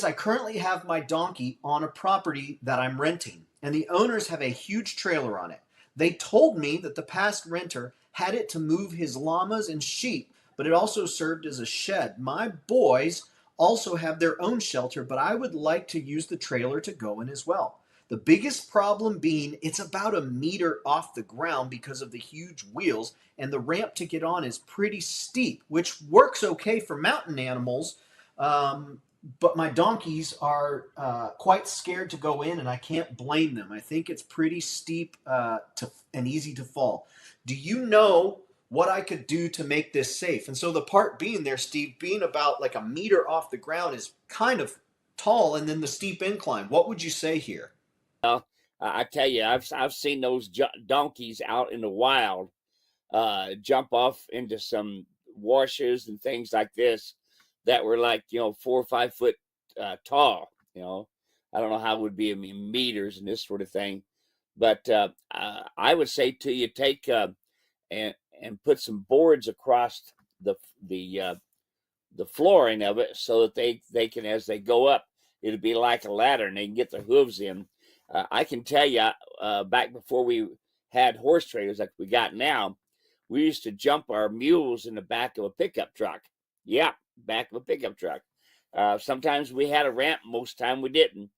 I currently have my donkey on a property that I'm renting, and the owners have a huge trailer on it. They told me that the past renter had it to move his llamas and sheep, but it also served as a shed. My boys also have their own shelter, but I would like to use the trailer to go in as well. The biggest problem being it's about a meter off the ground because of the huge wheels, and the ramp to get on is pretty steep, which works okay for mountain animals. But my donkeys are quite scared to go in, and I can't blame them. I think it's pretty steep and easy to fall. Do you know what I could do to make this safe? And so the part being there, Steve, being about like a meter off the ground is kind of tall, and then the steep incline. What would you say here? Well, I tell you, I've seen those donkeys out in the wild jump off into some washes and things like this that were like 4 or 5 foot tall. I don't know how it would be in meters and this sort of thing, but I would say to you, take and put some boards across the the the flooring of it so that they can, as they go up, it'll be like a ladder and they can get their hooves in. I can tell you, back before we had horse trailers like we got now, we used to jump our mules in the back of a pickup truck. Yeah, back of a pickup truck. Sometimes we had a ramp, most time we didn't.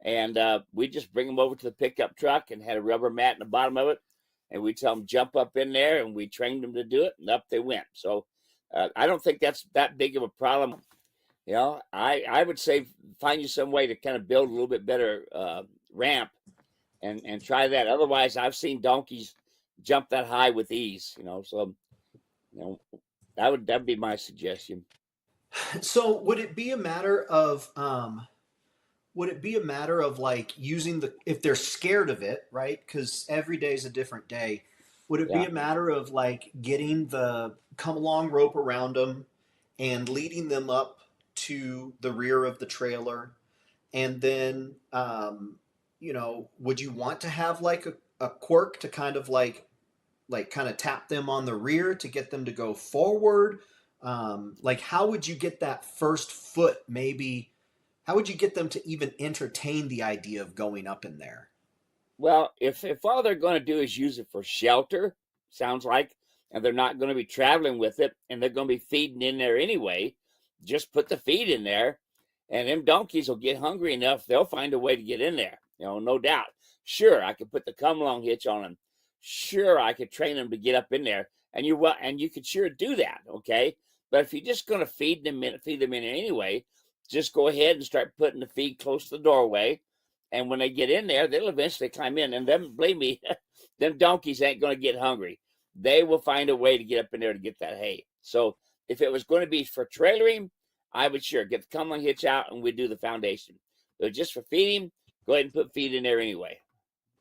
And we just bring them over to the pickup truck and had a rubber mat in the bottom of it. And we tell them jump up in there, and we trained them to do it, and up they went. So I don't think that's that big of a problem. I would say find you some way to kind of build a little bit better ramp and try that. Otherwise, I've seen donkeys jump that high with ease. So you know that'd be my suggestion. So would it be a matter of like using if they're scared of it, right? Because every day is a different day. Would it be Yeah. a matter of like getting the come along rope around them and leading them up to the rear of the trailer? And then, would you want to have like a quirk to kind of like kind of tap them on the rear to get them to go forward? Like how would you get that first foot maybe? How would you get them to even entertain the idea of going up in there? Well, if all they're going to do is use it for shelter, sounds like, and they're not going to be traveling with it, and they're going to be feeding in there anyway, just put the feed in there, and them donkeys will get hungry enough. They'll find a way to get in there. No doubt. Sure, I could put the come along hitch on them. Sure, I could train them to get up in there, and you could sure do that. Okay, but if you're just going to feed them in anyway, just go ahead and start putting the feed close to the doorway. And when they get in there, they'll eventually climb in. And then, believe me, them donkeys ain't going to get hungry. They will find a way to get up in there to get that hay. So if it was going to be for trailering, I would sure get the come on hitch out and we'd do the foundation. But just for feeding, go ahead and put feed in there anyway.